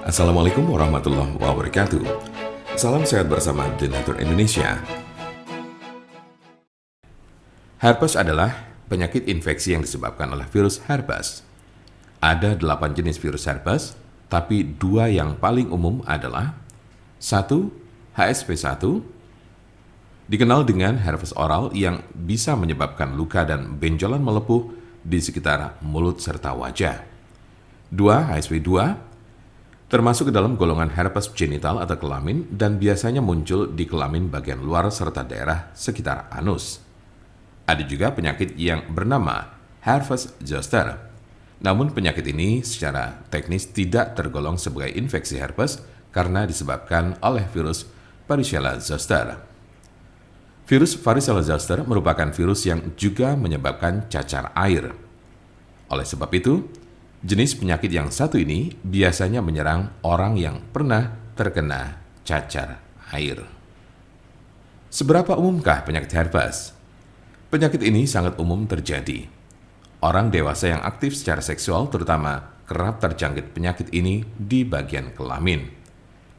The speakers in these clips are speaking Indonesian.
Assalamualaikum warahmatullahi wabarakatuh. Salam sehat bersama The Nature Indonesia. Herpes adalah penyakit infeksi yang disebabkan oleh virus herpes. Ada 8 jenis virus herpes, tapi 2 yang paling umum adalah 1. HSV1, dikenal dengan herpes oral yang bisa menyebabkan luka dan benjolan melepuh di sekitar mulut serta wajah. 2. HSV2, termasuk ke dalam golongan herpes genital atau kelamin dan biasanya muncul di kelamin bagian luar serta daerah sekitar anus. Ada juga penyakit yang bernama herpes zoster. Namun penyakit ini secara teknis tidak tergolong sebagai infeksi herpes karena disebabkan oleh virus Varicella zoster. Virus Varicella zoster merupakan virus yang juga menyebabkan cacar air. Oleh sebab itu, jenis penyakit yang satu ini biasanya menyerang orang yang pernah terkena cacar air. Seberapa umumkah penyakit herpes? Penyakit ini sangat umum terjadi. Orang dewasa yang aktif secara seksual terutama kerap terjangkit penyakit ini di bagian kelamin.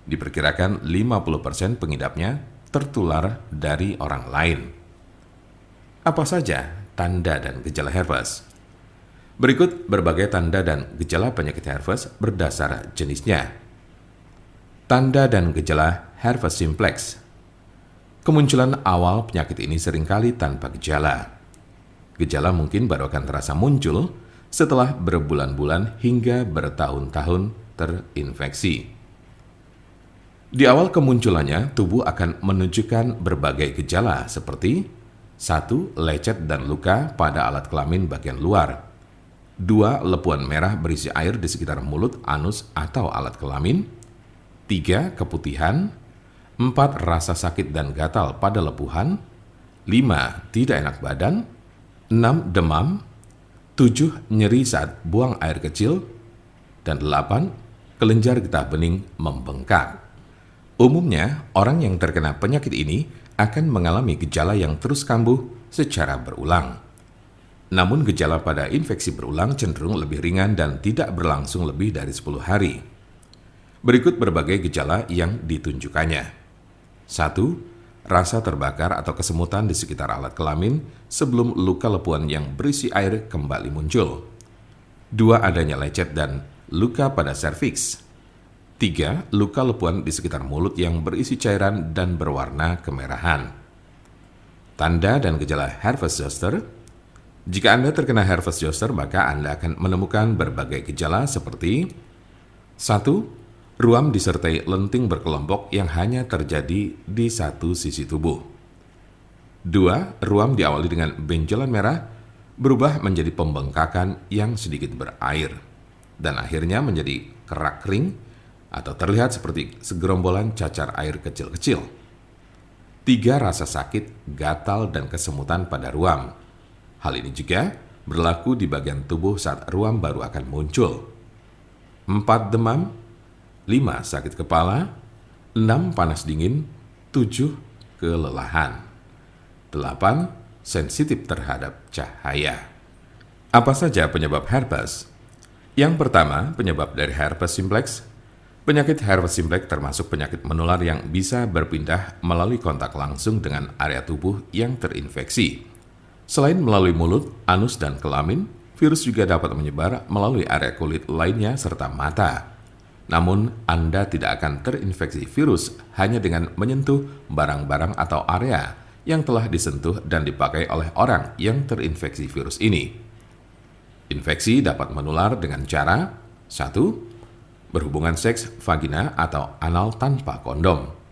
Diperkirakan 50% pengidapnya tertular dari orang lain. Apa saja tanda dan gejala herpes? Berikut berbagai tanda dan gejala penyakit herpes berdasar jenisnya. Tanda dan gejala herpes simplex. Kemunculan awal penyakit ini seringkali tanpa gejala. Gejala mungkin baru akan terasa muncul setelah berbulan-bulan hingga bertahun-tahun terinfeksi. Di awal kemunculannya, tubuh akan menunjukkan berbagai gejala seperti 1. Lecet dan luka pada alat kelamin bagian luar. 2. Lepuan merah berisi air di sekitar mulut, anus, atau alat kelamin. 3. Keputihan. 4. Rasa sakit dan gatal pada lepuhan. 5. Tidak enak badan. 6. Demam. 7. Nyeri saat buang air kecil. Dan 8. Kelenjar getah bening membengkak. Umumnya, orang yang terkena penyakit ini akan mengalami gejala yang terus kambuh secara berulang. Namun gejala pada infeksi berulang cenderung lebih ringan dan tidak berlangsung lebih dari 10 hari. Berikut berbagai gejala yang ditunjukkannya. 1. Rasa terbakar atau kesemutan di sekitar alat kelamin sebelum luka lepuan yang berisi air kembali muncul. 2. Adanya lecet dan luka pada serviks. 3. Luka lepuan di sekitar mulut yang berisi cairan dan berwarna kemerahan. Tanda dan gejala herpes zoster. Jika Anda terkena herpes zoster, maka Anda akan menemukan berbagai gejala seperti 1. Ruam disertai lenting berkelompok yang hanya terjadi di satu sisi tubuh. 2. Ruam diawali dengan benjolan merah berubah menjadi pembengkakan yang sedikit berair dan akhirnya menjadi kerak kering atau terlihat seperti segerombolan cacar air kecil-kecil. 3. Rasa sakit, gatal, dan kesemutan pada ruam. Hal ini juga berlaku di bagian tubuh saat ruam baru akan muncul. 4. Demam. 5. Sakit kepala. 6. Panas dingin. 7. Kelelahan. 8. Sensitif terhadap cahaya. Apa saja penyebab herpes? Yang pertama, penyebab dari herpes simplex. Penyakit herpes simplex termasuk penyakit menular yang bisa berpindah melalui kontak langsung dengan area tubuh yang terinfeksi. Selain melalui mulut, anus, dan kelamin, virus juga dapat menyebar melalui area kulit lainnya serta mata. Namun, Anda tidak akan terinfeksi virus hanya dengan menyentuh barang-barang atau area yang telah disentuh dan dipakai oleh orang yang terinfeksi virus ini. Infeksi dapat menular dengan cara 1. Berhubungan seks vagina atau anal tanpa kondom.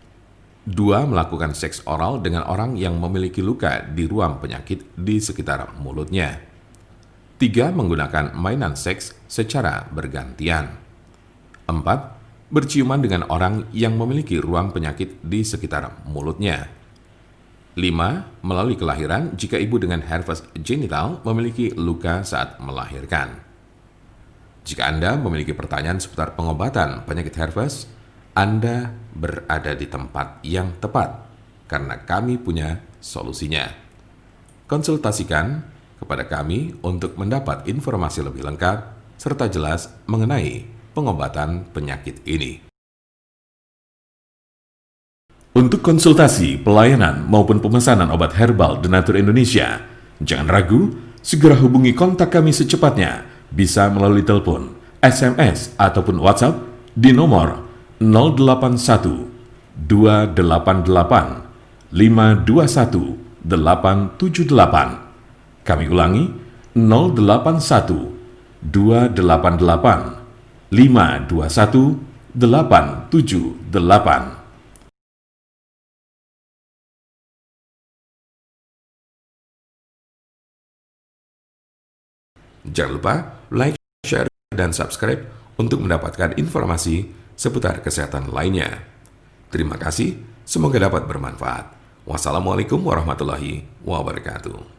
2. Melakukan seks oral dengan orang yang memiliki luka di ruam penyakit di sekitar mulutnya. 3. Menggunakan mainan seks secara bergantian. 4. Berciuman dengan orang yang memiliki ruam penyakit di sekitar mulutnya. 5. Melalui kelahiran jika ibu dengan herpes genital memiliki luka saat melahirkan. Jika Anda memiliki pertanyaan seputar pengobatan penyakit herpes, Anda berada di tempat yang tepat karena kami punya solusinya. Konsultasikan kepada kami untuk mendapat informasi lebih lengkap serta jelas mengenai pengobatan penyakit ini. Untuk konsultasi, pelayanan, maupun pemesanan obat herbal Denatur Indonesia, jangan ragu, segera hubungi kontak kami secepatnya, bisa melalui telepon, SMS, ataupun WhatsApp di nomor 081 288 521 878. Kami ulangi, 081 288 521 878. Jangan lupa like, share, dan subscribe untuk mendapatkan informasi seputar kesehatan lainnya. Terima kasih, semoga dapat bermanfaat. Wassalamualaikum warahmatullahi wabarakatuh.